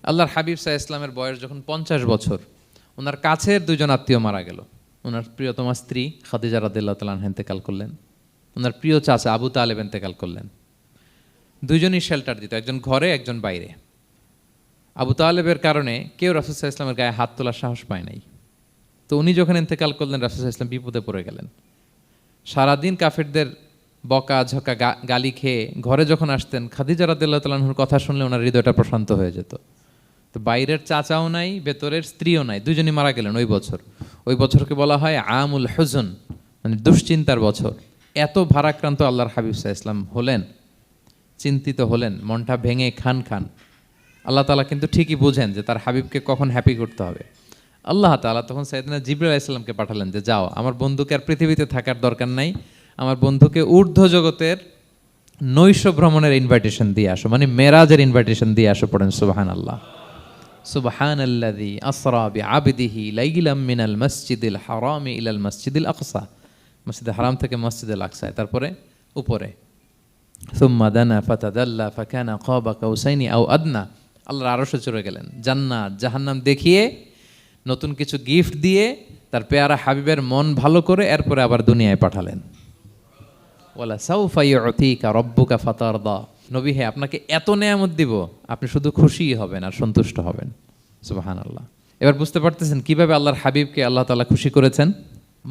আল্লাহর হাবিব সাল্লাল্লাহু আলাইহি ইসলামের বয়স যখন 50 বছর, ওনার কাছের দুজন আত্মীয় মারা গেল। ওনার প্রিয়তমা স্ত্রী খাদিজা রাদিয়াল্লাহু তাআলা আনহা ইন্তেকাল করলেন, ওনার প্রিয় চাচা আবু তালেব ইন্তেকাল করলেন। দুইজনই শেল্টার দিত, একজন ঘরে একজন বাইরে। আবু তালেবের কারণে কেউ রাসূল সাল্লাল্লাহু আলাইহি ইসলামের গায়ে হাত তোলার সাহস পায় নাই। তো উনি যখন ইন্তেকাল করলেন, রাসূল সাল্লাল্লাহু আলাইহি ইসলাম বিপদে পড়ে গেলেন। সারাদিন কাফেরদের বকা ঝকা গালি খেয়ে ঘরে যখন আসতেন, খাদিজা রাদিয়াল্লাহু তাআলা আনহার কথা শুনলে ওনার হৃদয়টা প্রশান্ত হয়ে যেত। তো বাইরের চাচাও নাই, ভেতরের স্ত্রীও নাই, দুজনই মারা গেলেন ওই বছর। ওই বছরকে বলা হয় আমুল হুজন, মানে দুশ্চিন্তার বছর। এত ভারাক্রান্ত আল্লাহর হাবিব সাল্লাল্লাহু আলাইহি ওয়াসাল্লাম হলেন, চিন্তিত হলেন, মনটা ভেঙে খান খান। আল্লাহ তাআলা কিন্তু ঠিকই বুঝেন যে তার হাবিবকে কখন হ্যাপি করতে হবে। আল্লাহ তাআলা তখন সাইয়েদনা জিবরাইল আলাইহিস সালামকে পাঠালেন যে যাও, আমার বন্ধুকে আর পৃথিবীতে থাকার দরকার নাই, আমার বন্ধুকে ঊর্ধ্ব জগতের নৈশ ভ্রমণের ইনভাইটেশন দিয়ে আসো, মানে মেরাজের ইনভাইটেশন দিয়ে আসো। পড়েন সুবহানাল্লাহ। সুবহানাল্লাযী আসরা বিআবদিহি লাইলাম মিনাল মাসজিদিল হারামি ইলাল মাসজিদিল আকসা, মসজিদুল হারাম থেকে মসজিদুল আকসায়, তারপরে উপরে সুম্মা দানা ফাতাদাল্লা ফাকানা কাবা কাউসাইনি আও আদনা। আল্লাহর আরশে চড়ে গেলেন, জান্নাত জাহান্নাম দেখিয়ে, নতুন কিছু গিফট দিয়ে, তার পেয়ারা হাবিবের মন ভালো করে এরপরে আবার দুনিয়ায় পাঠালেন। ওয়ালা সাউফা ইউতিকা রাব্বুকা ফাতারদা, নবী হে আপনাকে এত নেয়ামত দিব, আপনি শুধু খুশিই হবেন আর সন্তুষ্ট হবেন। সুবহানাল্লাহ। এবার বুঝতে পারতেছেন কিভাবে আল্লাহর হাবিবকে আল্লাহ তাআলা খুশি করেছেন।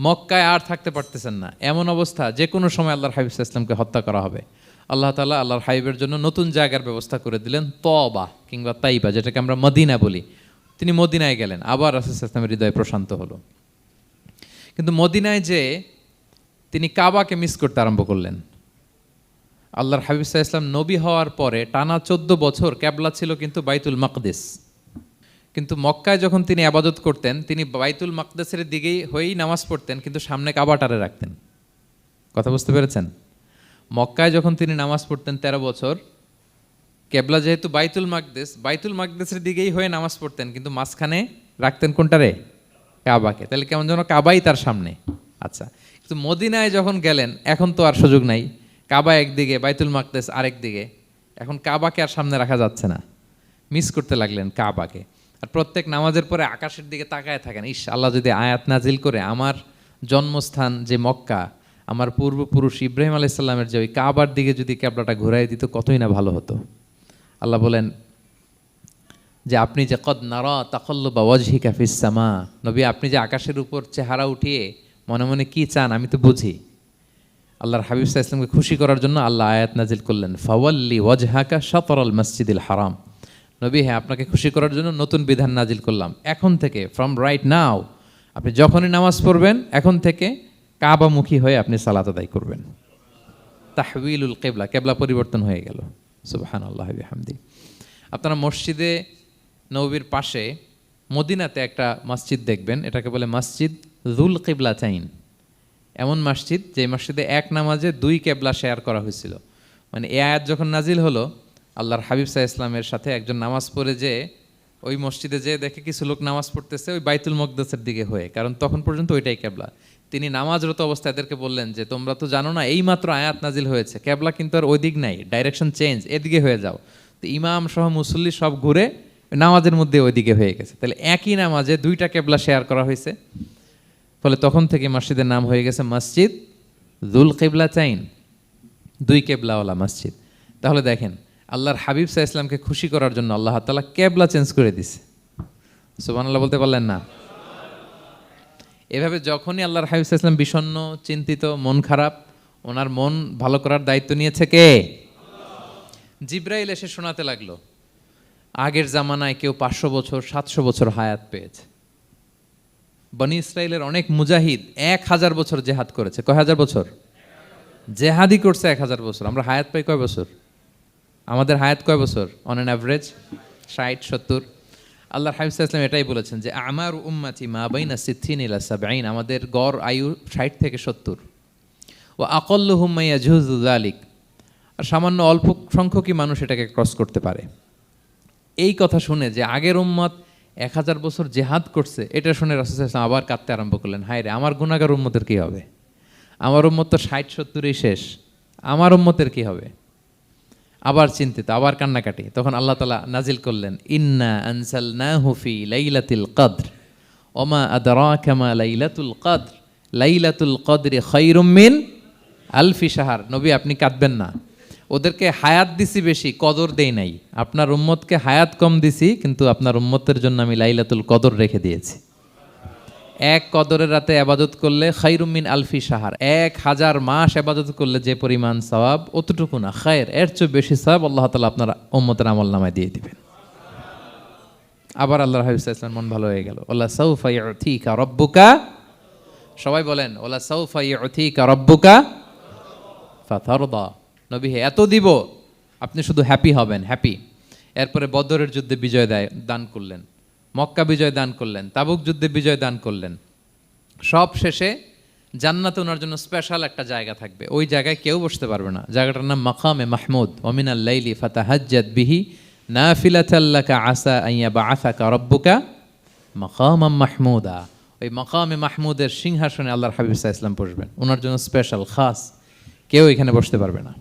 মক্কায় আর থাকতে পারতেছেন না, এমন অবস্থা যে কোনো সময় আল্লাহর হাবিব সাল্লাল্লাহু আলাইহি ওয়াসাল্লামকে হত্যা করা হবে। আল্লাহ তাআলা আল্লাহর হাবিবের জন্য নতুন জায়গার ব্যবস্থা করে দিলেন, তওবা কিংবা তাইবা, যেটাকে আমরা মদিনা বলি। তিনি মদিনায় গেলেন, আবার রাসূল সাল্লাল্লাহু আলাইহি ওয়াসাল্লামের হৃদয় প্রশান্ত হলো। কিন্তু মদিনায় যে তিনি কাবাকে মিস করতে আরম্ভ করলেন। আল্লাহর হাবিব সাল্লাল্লাহু আলাইহি ওয়াসাল্লাম নবী হওয়ার পরে টানা 14 বছর কিবলা ছিল কিন্তু বাইতুল মাকদিস। কিন্তু মক্কায় যখন তিনি ইবাদত করতেন, তিনি বাইতুল মাকদিসের দিকেই হয়েই নামাজ পড়তেন, কিন্তু সামনে কাবাটারে রাখতেন। কথা বুঝতে পেরেছেন? মক্কায় যখন তিনি নামাজ পড়তেন 13 বছর, কিবলা যেহেতু বাইতুল মাকদিস, বাইতুল মাকদিসের দিকেই হয়ে নামাজ পড়তেন, কিন্তু মাঝখানে রাখতেন কোনটারে? কাবাকে। তাহলে কেমন যেন কাবাই তার সামনে। আচ্ছা, কিন্তু মদিনায় যখন গেলেন, এখন তো আর সুযোগ নাই, কাবা একদিকে, বাইতুল মাকদিস আরেক দিকে, এখন কাবাকে আর সামনে রাখা যাচ্ছে না। মিস করতে লাগলেন কাবাকে। আর প্রত্যেক নামাজের পরে আকাশের দিকে তাকায় থাকেন, ইস আল্লাহ যদি আয়াত নাজিল করে আমার জন্মস্থান যে মক্কা, আমার পূর্বপুরুষ ইব্রাহিম আলাইহিস সালামের যে ওই কাবার দিকে যদি কিবলাটা ঘুরাই দিত, কতই না ভালো হতো। আল্লাহ বলেন যে আপনি যে কদ নারা তাকাল্লুবা ওয়াজহিকা ফিস সামা, নবী আপনি যে আকাশের উপর চেহারা উঠিয়ে মনে মনে কি চান আমি তো বুঝি। আল্লাহর হাবিব সাল্লাল্লাহু আলাইহি ওয়াসাল্লামকে খুশি করার জন্য আল্লাহ আয়াত নাজিল করলেন, ফাওয়াল্লি ওয়াজহাকা শাতরাল মাসজিদিল হারাম। নবী হ্যাঁ, আপনাকে খুশি করার জন্য নতুন বিধান নাজিল করলাম। এখন থেকে, ফ্রম রাইট নাও, আপনি যখনই নামাজ পড়বেন এখন থেকে কাবামুখী হয়ে আপনি সালাত আদায় করবেন। তাহউইলুল কিবলা, কিবলা পরিবর্তন হয়ে গেল। সুবহানাল্লাহি ওয়া বিহামদি। আপনারা মসজিদে নববীর পাশে মদিনাতে একটা মসজিদ দেখবেন, এটাকে বলে মসজিদ যুল কিবলাতাইন। এমন মসজিদ যে মসজিদে এক নামাজে 2 কিবলা শেয়ার করা হয়েছিল। মানে এই আয়াত যখন নাজিল হলো, আল্লাহর হাবিব সাল্লাল্লাহু আলাইহি ওয়াসাল্লামের সাথে একজন নামাজ পড়ে যে ওই মসজিদে যে দেখে কিছু লোক নামাজ পড়তেছে ওই বাইতুল মাকদিসের দিকে হয়ে, কারণ তখন পর্যন্ত ওইটাই কিবলা। তিনি নামাজরত অবস্থায় এদেরকে বললেন যে তোমরা তো জানো না, এইমাত্র আয়াত নাজিল হয়েছে, কিবলা কিন্তু আর ওই দিক নাই, ডাইরেকশন চেঞ্জ, এদিকে হয়ে যাও। তো ইমাম সহ মুসল্লি সব ঘুরে নামাজের মধ্যে ওইদিকে হয়ে গেছে। তাহলে একই নামাজে 2টা কিবলা শেয়ার করা হয়েছে, ফলে তখন থেকে মসজিদের নাম হয়ে গেছে মসজিদ যুল কিবলাতাইন, 2 কিবলাওয়ালা মসজিদ। তাহলে দেখেন, আল্লাহর হাবিব সাল্লাল্লাহু আলাইহি ওয়াসাল্লামকে খুশি করার জন্য আল্লাহ তাআলা কিবলা চেঞ্জ করে দিছে। সুবহানাল্লাহ বলতে পারলেন না? এভাবে যখনই আল্লাহর হাবিব সাল্লাল্লাহু আলাইহি ওয়াসাল্লাম বিষণ্ণ, চিন্তিত, মন খারাপ, ওনার মন ভালো করার দায়িত্ব নিয়েছে কে? জিবরাইল এসে শোনাতে লাগলো, আগের জামানায় কেউ 500 বছর 700 বছর হায়াত পেয়েছে। বনি ইসরাইলের অনেক মুজাহিদ 1000 বছর জেহাদ করেছে। কয় হাজার বছর? জেহাদি করছে 1000 বছর। আমরা হায়াত পাই কয় বছর? আমাদের হায়াত কয় বছর অন অ্যান অ্যাভারেজ? 60-70। আল্লাহর হাবিব সাল্লাল্লাহু আলাইহি ওয়াসাল্লাম এটাই বলেছেন যে আমার উম্মতি মা বাইনা 60 ইলা 70, আমাদের গড় আয়ু 60 থেকে 70। ওয়া আকাল্লুহুম মা ইয়াজুযু যালিক, আর সামান্য অল্প সংখ্যকই মানুষ এটাকে ক্রস করতে পারে। এই কথা শুনে যে আগের উম্মত 1000 বছর জেহাদ করছে, এটা শুনে রাসূল সাল্লাল্লাহু আলাইহি ওয়াসাল্লাম আবার কাঁদতে আরম্ভ করলেন, হায় রে আমার গুনাহগার উম্মতের কি হবে? আমার উম্মত তো 60-70ই শেষ, আমার উম্মতের কি হবে? আবার চিন্তিত, আবার কান্নাকাটি। তখন আল্লাহ তাআলা নাজিল করলেন, ইন্না আনসালনাহু ফি লাইলাতিল কদর ওমা আদরাকা মা লাইলাতুল কদর লাইলাতুল কদরি খায়রুম মিন আলফি শাহর। নবী আপনি কাঁদবেন না, ওদেরকে হায়াত দিছি বেশি, কদর দেই নাই। আপনার উম্মতকে হায়াত কম দিছি, কিন্তু আপনার উম্মতের জন্য আমি লাইলাতুল কদর রেখে দিয়েছি। এক কদরের রাতে আবাদত করলে খায়রুম মিন আলফি শাহর, 1000 মাস আবাদত করলে যে পরিমাণ সওয়াব, অতটুকু না, খায়ের এর চেয়ে বেশি সওয়াব আল্লাহ তাআলা আপনার উম্মতের আমলনামায় দিয়ে দিবেন। আবার আল্লাহর হাবিব সাল্লাল্লাহু আলাইহি ওয়াসাল্লাম মন ভালো হয়ে গেল। ওয়ালা সাউফা ইউতিকা রাব্বুকা, সবাই বলেন ওয়ালা সাউফা ইউতিকা রাব্বুকা ফাতারদা। নবী হে এত দিব, আপনি শুধু হ্যাপি হবেন, হ্যাপি। এরপরে বদরের যুদ্ধে বিজয় দান করলেন, মক্কা বিজয় দান করলেন, তাবুক যুদ্ধে বিজয় দান করলেন। সব শেষে জান্নাতে ওনার জন্য স্পেশাল একটা জায়গা থাকবে, ওই জায়গায় কেউ বসতে পারবে না। জায়গাটার নাম মাকামে মাহমুদ। ওমিনাল লাইলি ফাতাহাজ্জাদ বিহি নাফিলাতাল লাকা আসা আন ইয়াবআসাকা রাব্বুকা মাকামাম মাহমুদা। ওই মাকামে মাহমুদের সিংহাসনে আল্লাহর হাবিব সাল্লাল্লাহু আলাইহি ওয়াসাল্লাম বসবেন, ওনার জন্য স্পেশাল, খাস, কেউ এখানে বসতে পারবে না।